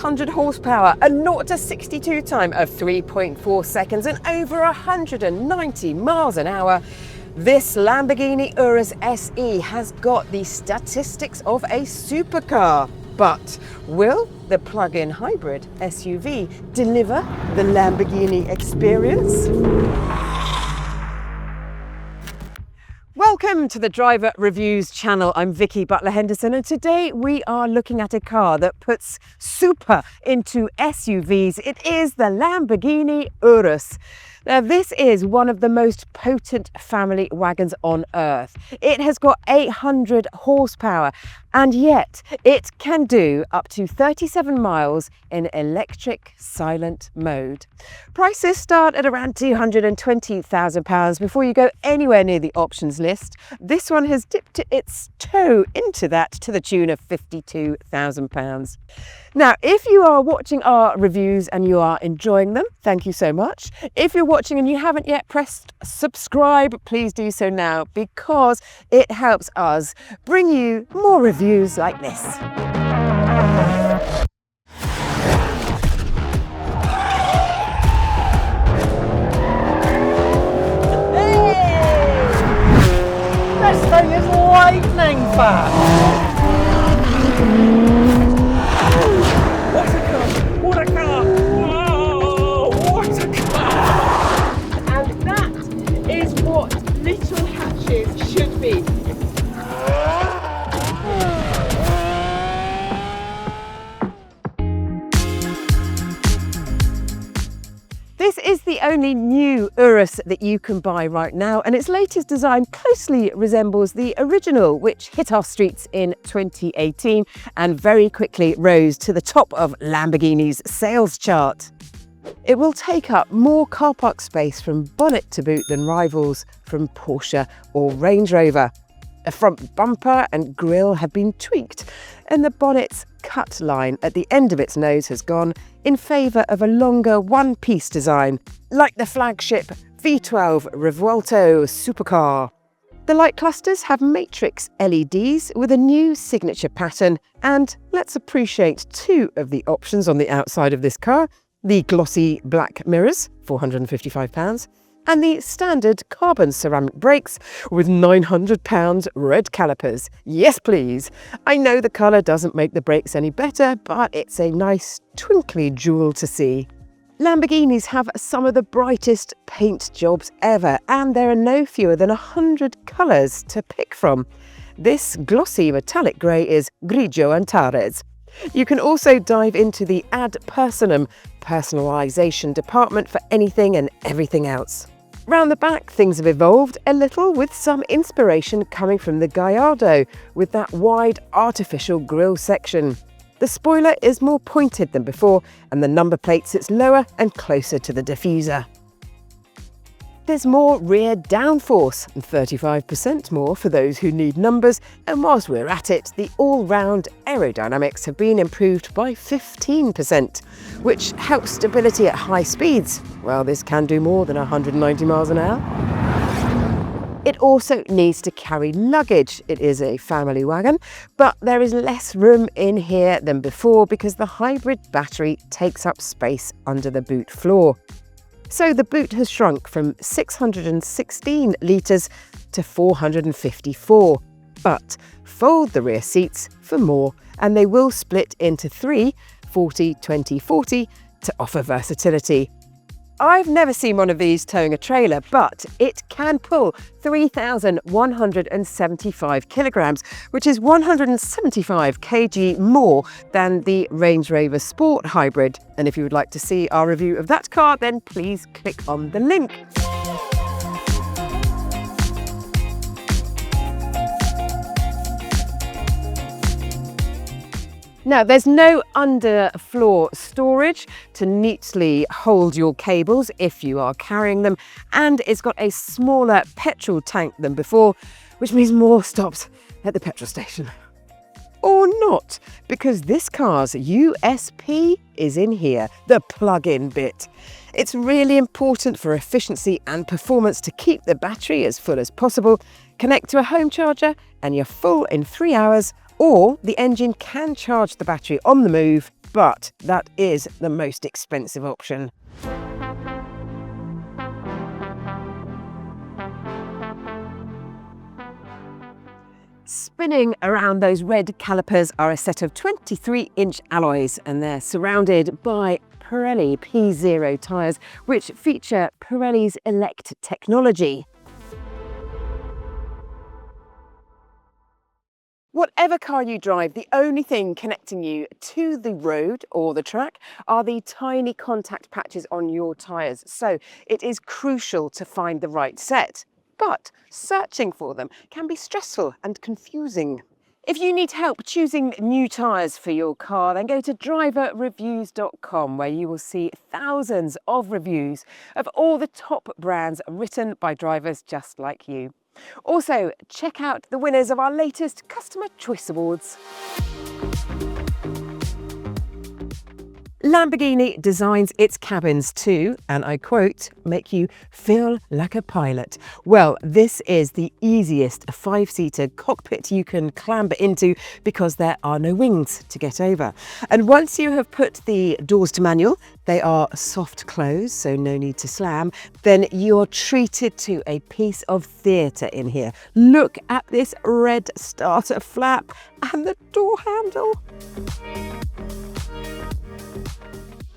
800 horsepower, a 0 to 62 time of 3.4 seconds and over 190 miles an hour, this Lamborghini Urus SE has got the statistics of a supercar. But will the plug-in hybrid SUV deliver the Lamborghini experience? Welcome to the Driver Reviews channel. I'm Vicki Butler-Henderson, and today we are looking at a car that puts super into SUVs. It is the Lamborghini Urus. Now, this is one of the most potent family wagons on earth. It has got 800 horsepower, and yet it can do up to 37 miles in electric silent mode. Prices start at around £220,000 before you go anywhere near the options list. This one has dipped its toe into that to the tune of £52,000. Now, if you are watching our reviews and you are enjoying them, thank you so much. If you're watching and you haven't yet pressed subscribe, please do so now, because it helps us bring you more reviews like this. Hey! This thing is lightning fast! What a car! Oh, what a car! And that is what little hatches should be. This is the only new Urus that you can buy right now, and its latest design closely resembles the original, which hit our streets in 2018 and very quickly rose to the top of Lamborghini's sales chart. It will take up more car park space from bonnet to boot than rivals from Porsche or Range Rover. A front bumper and grille have been tweaked, and the bonnet's cut line at the end of its nose has gone in favour of a longer one-piece design, like the flagship V12 Revuelto supercar. The light clusters have matrix LEDs with a new signature pattern, and let's appreciate two of the options on the outside of this car: the glossy black mirrors, £455, and the standard carbon ceramic brakes with £900 red calipers. Yes, please. I know the colour doesn't make the brakes any better, but it's a nice twinkly jewel to see. Lamborghinis have some of the brightest paint jobs ever, and there are no fewer than 100 colours to pick from. This glossy metallic grey is Grigio Antares. You can also dive into the ad personam personalisation department for anything and everything else. Round the back, things have evolved a little, with some inspiration coming from the Gallardo with that wide artificial grille section. The spoiler is more pointed than before, and the number plate sits lower and closer to the diffuser. There's more rear downforce, and 35% more for those who need numbers, and whilst we're at it, the all-round aerodynamics have been improved by 15%, which helps stability at high speeds. Well, this can do more than 190 miles an hour. It also needs to carry luggage. It is a family wagon, but there is less room in here than before because the hybrid battery takes up space under the boot floor. So the boot has shrunk from 616 litres to 454. But fold the rear seats for more, and they will split into 3 40-20-40 to offer versatility. I've never seen one of these towing a trailer, but it can pull 3,175 kilograms, which is 175 kg more than the Range Rover Sport Hybrid. And if you would like to see our review of that car, then please click on the link. Now, there's no underfloor storage to neatly hold your cables if you are carrying them, and it's got a smaller petrol tank than before, which means more stops at the petrol station. Or not, because this car's USP is in here, the plug-in bit. It's really important for efficiency and performance to keep the battery as full as possible. Connect to a home charger and you're full in 3 hours, or the engine can charge the battery on the move but that is the most expensive option. Spinning around those red calipers are a set of 23-inch alloys, and they're surrounded by Pirelli P Zero tyres, which feature Pirelli's Elect technology. Whatever car you drive, the only thing connecting you to the road or the track are the tiny contact patches on your tyres. So it is crucial to find the right set. But searching for them can be stressful and confusing. If you need help choosing new tyres for your car, then go to DriverReviews.com, where you will see thousands of reviews of all the top brands written by drivers just like you. Also, check out the winners of our latest Customer Choice Awards. Lamborghini designs its cabins to, and I quote, make you feel like a pilot. Well, this is the easiest 5-seater cockpit you can clamber into because there are no wings to get over. And once you have put the doors to manual, they are soft close, so no need to slam, then you're treated to a piece of theatre in here. Look at this red starter flap and the door handle.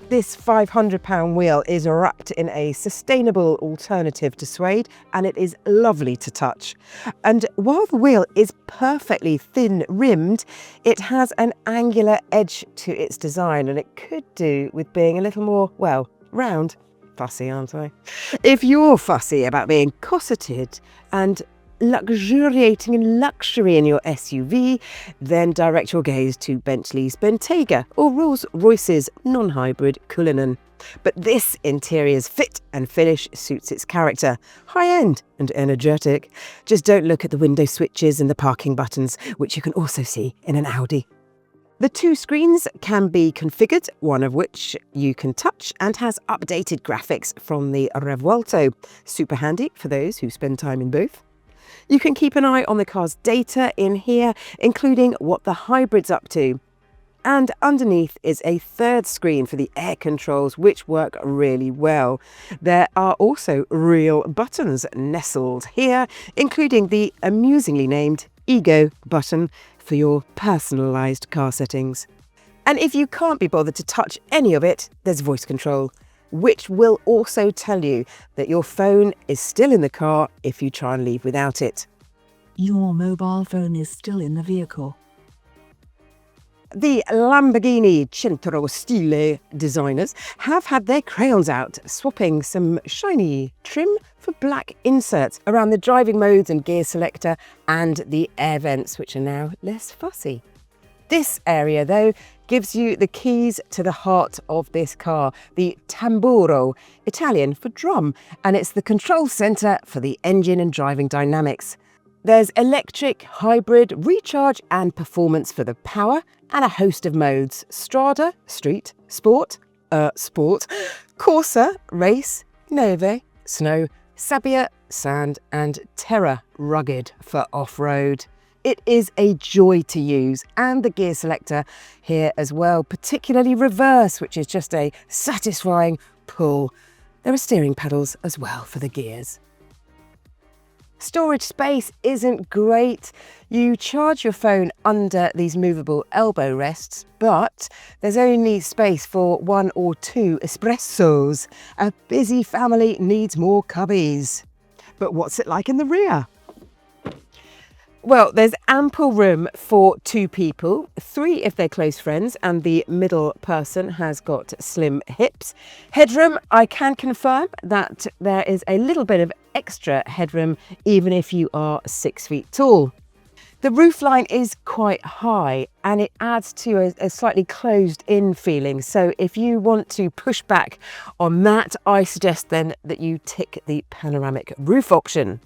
This £500 wheel is wrapped in a sustainable alternative to suede, and it is lovely to touch. And while the wheel is perfectly thin rimmed, it has an angular edge to its design, and it could do with being a little more, well, round. Fussy, aren't I? If you're fussy about being cosseted and luxuriating in luxury in your SUV, then direct your gaze to Bentley's Bentayga or Rolls-Royce's non-hybrid Cullinan. But this interior's fit and finish suits its character, high-end and energetic. Just don't look at the window switches and the parking buttons, which you can also see in an Audi. The 2 screens can be configured, one of which you can touch and has updated graphics from the Revuelto. Super handy for those who spend time in both. You can keep an eye on the car's data in here, including what the hybrid's up to. And underneath is a 3rd screen for the air controls, which work really well. There are also real buttons nestled here, including the amusingly named Ego button for your personalised car settings. And if you can't be bothered to touch any of it, there's voice control, which will also tell you that your phone is still in the car if you try and leave without it. Your mobile phone is still in the vehicle. The Lamborghini Centro Stile designers have had their crayons out, swapping some shiny trim for black inserts around the driving modes and gear selector and the air vents, which are now less fussy. This area, though, gives you the keys to the heart of this car, the Tamburo, Italian for drum, and it's the control centre for the engine and driving dynamics. There's electric, hybrid, recharge and performance for the power, and a host of modes: Strada, Street, Sport, Corsa, Race, Neve, Snow, Sabbia, Sand and Terra, Rugged for off-road. It is a joy to use, and the gear selector here as well, particularly reverse, which is just a satisfying pull. There are steering pedals as well for the gears. Storage space isn't great. You charge your phone under these movable elbow rests, but there's only space for 1 or 2 espressos. A busy family needs more cubbies. But what's it like in the rear? Well, there's ample room for 2 people, 3 if they're close friends, and the middle person has got slim hips. Headroom, I can confirm that there is a little bit of extra headroom even if you are 6 feet tall. The roofline is quite high and it adds to a slightly closed-in feeling. So if you want to push back on that, I suggest then that you tick the panoramic roof option.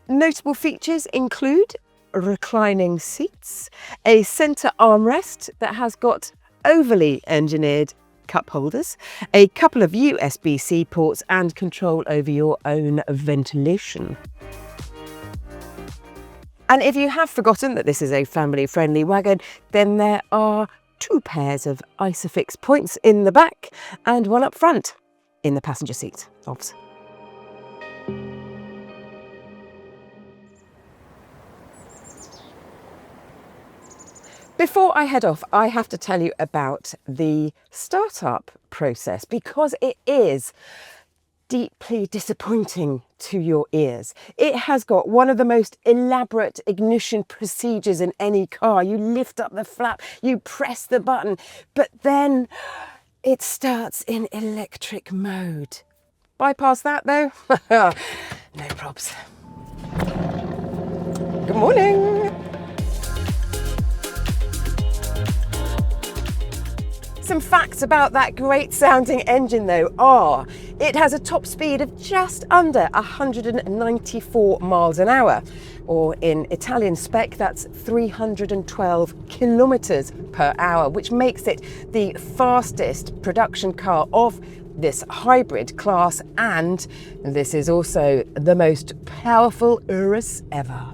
Notable features include reclining seats, a centre armrest that has got overly engineered cup holders, a couple of USB-C ports and control over your own ventilation. And if you have forgotten that this is a family-friendly wagon, then there are 2 pairs of ISOFIX points in the back and 1 up front in the passenger seat, obviously. Before I head off, I have to tell you about the startup process because it is deeply disappointing to your ears. It has got one of the most elaborate ignition procedures in any car. You lift up the flap, you press the button, but then it starts in electric mode. Bypass that though, no probs. Good morning. Some facts about that great sounding engine though are, it has a top speed of just under 194 miles an hour, or in Italian spec that's 312 kilometers per hour, which makes it the fastest production car of this hybrid class, and this is also the most powerful Urus ever.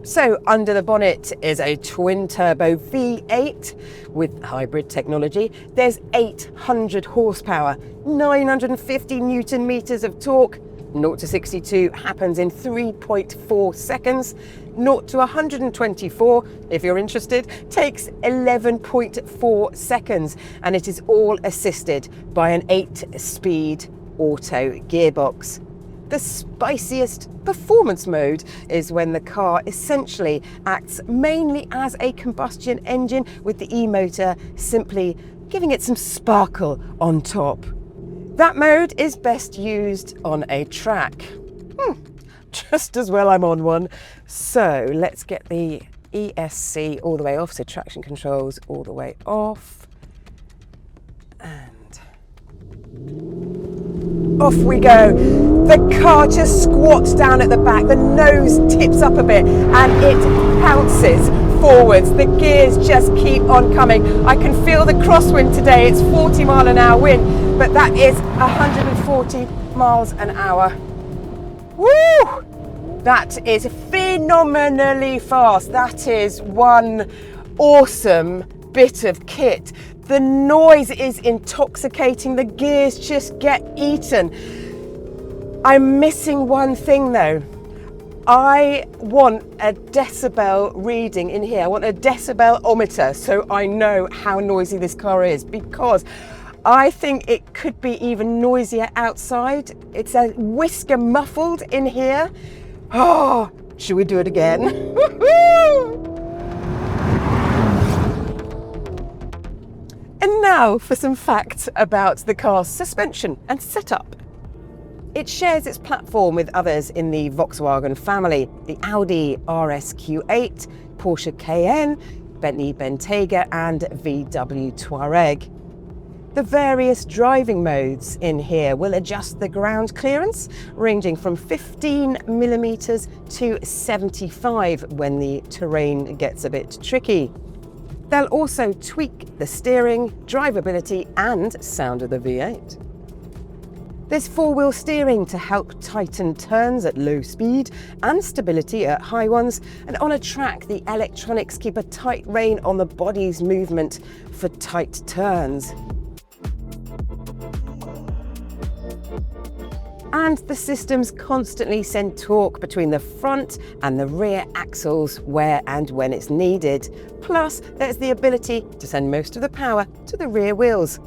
So under the bonnet is a twin-turbo V8 with hybrid technology. There's 800 horsepower, 950 Newton meters of torque. 0 to 62 happens in 3.4 seconds. 0 to 124, if you're interested, takes 11.4 seconds. And it is all assisted by an 8-speed auto gearbox. The spiciest performance mode is when the car essentially acts mainly as a combustion engine, with the e-motor simply giving it some sparkle on top. That mode is best used on a track. Just as well I'm on one. So let's get the ESC all the way off, so traction controls all the way off. And off we go. The car just squats down at the back, the nose tips up a bit and it pounces forwards. The gears just keep on coming. I can feel the crosswind today. It's 40 mile an hour wind, but that is 140 miles an hour. Woo! That is phenomenally fast. That is one awesome bit of kit. The noise is intoxicating. The gears just get eaten. I'm missing one thing though. I want a decibel reading in here. I want a decibel-ometer so I know how noisy this car is, because I think it could be even noisier outside. It's a whisker muffled in here. Oh, should we do it again? And now for some facts about the car's suspension and setup. It shares its platform with others in the Volkswagen family, the Audi RS Q8, Porsche Cayenne, Bentley Bentayga and VW Touareg. The various driving modes in here will adjust the ground clearance, ranging from 15mm to 75 when the terrain gets a bit tricky. They'll also tweak the steering, drivability and sound of the V8. There's 4-wheel steering to help tighten turns at low speed and stability at high ones, and on a track the electronics keep a tight rein on the body's movement for tight turns. And the systems constantly send torque between the front and the rear axles where and when it's needed. Plus, there's the ability to send most of the power to the rear wheels.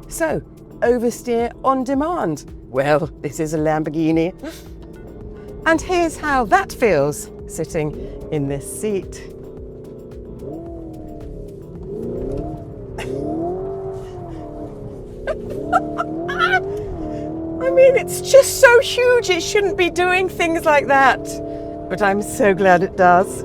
So, oversteer on demand. Well, this is a Lamborghini. And here's how that feels sitting in this seat. I mean, it's just so huge, it shouldn't be doing things like that. But I'm so glad it does.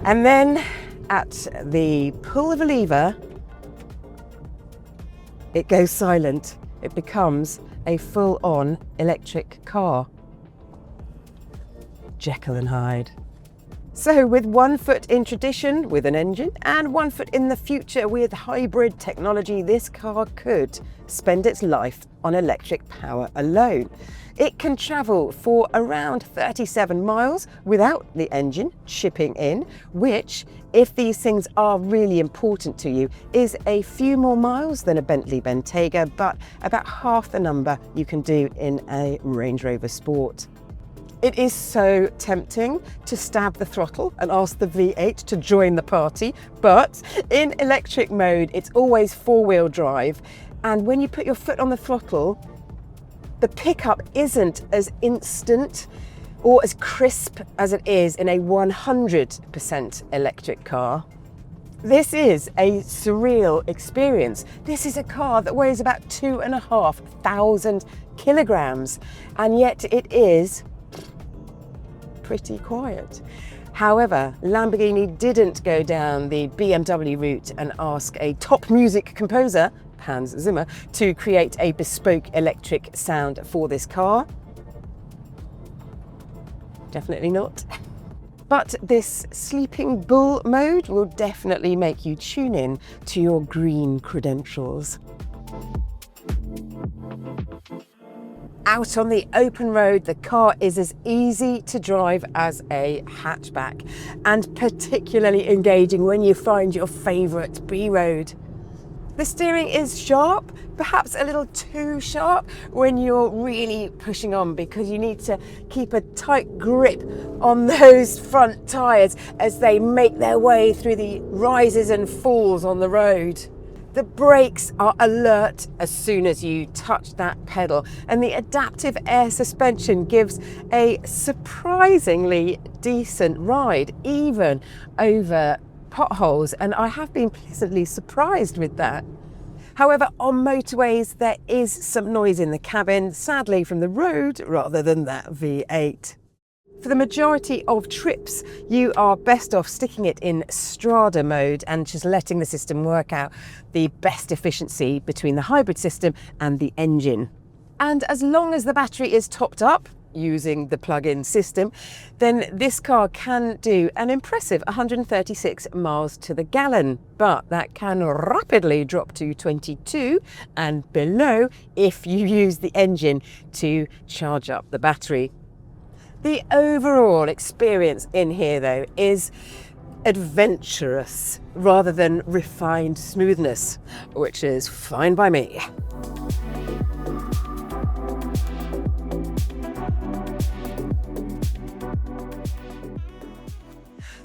And then at the pull of a lever, it goes silent. It becomes a full-on electric car. Jekyll and Hyde. So with one foot in tradition with an engine and one foot in the future with hybrid technology, this car could spend its life on electric power alone. It can travel for around 37 miles without the engine chipping in, which, if these things are really important to you, is a few more miles than a Bentley Bentayga, but about half the number you can do in a Range Rover Sport. It is so tempting to stab the throttle and ask the V8 to join the party, but in electric mode, it's always four-wheel drive. And when you put your foot on the throttle, the pickup isn't as instant or as crisp as it is in a 100% electric car. This is a surreal experience. This is a car that weighs about 2,500 kilograms, and yet it is pretty quiet. However, Lamborghini didn't go down the BMW route and ask a top music composer, Hans Zimmer, to create a bespoke electric sound for this car. Definitely not. But this sleeping bull mode will definitely make you tune in to your green credentials. Out on the open road, the car is as easy to drive as a hatchback, and particularly engaging when you find your favourite B road. The steering is sharp, perhaps a little too sharp when you're really pushing on, because you need to keep a tight grip on those front tyres as they make their way through the rises and falls on the road. The brakes are alert as soon as you touch that pedal, and the adaptive air suspension gives a surprisingly decent ride, even over potholes, and I have been pleasantly surprised with that. However, on motorways, there is some noise in the cabin, sadly from the road rather than that V8. For the majority of trips, you are best off sticking it in Strada mode and just letting the system work out the best efficiency between the hybrid system and the engine. And as long as the battery is topped up using the plug-in system, then this car can do an impressive 136 miles to the gallon, but that can rapidly drop to 22 and below if you use the engine to charge up the battery. The overall experience in here, though, is adventurous rather than refined smoothness, which is fine by me.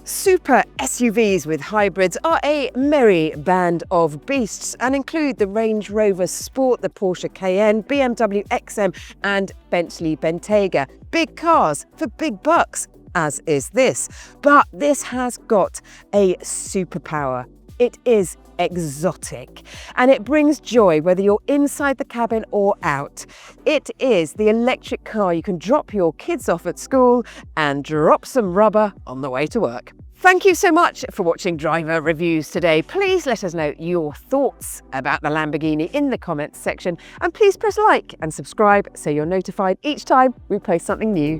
Super SUVs with hybrids are a merry band of beasts and include the Range Rover Sport, the Porsche Cayenne, BMW XM and Bentley Bentayga. Big cars for big bucks, as is this. But this has got a superpower. It is exotic, and it brings joy whether you're inside the cabin or out. It is the electric car you can drop your kids off at school and drop some rubber on the way to work. Thank you so much for watching Driver Reviews today. Please let us know your thoughts about the Lamborghini in the comments section, and please press like and subscribe so you're notified each time we post something new.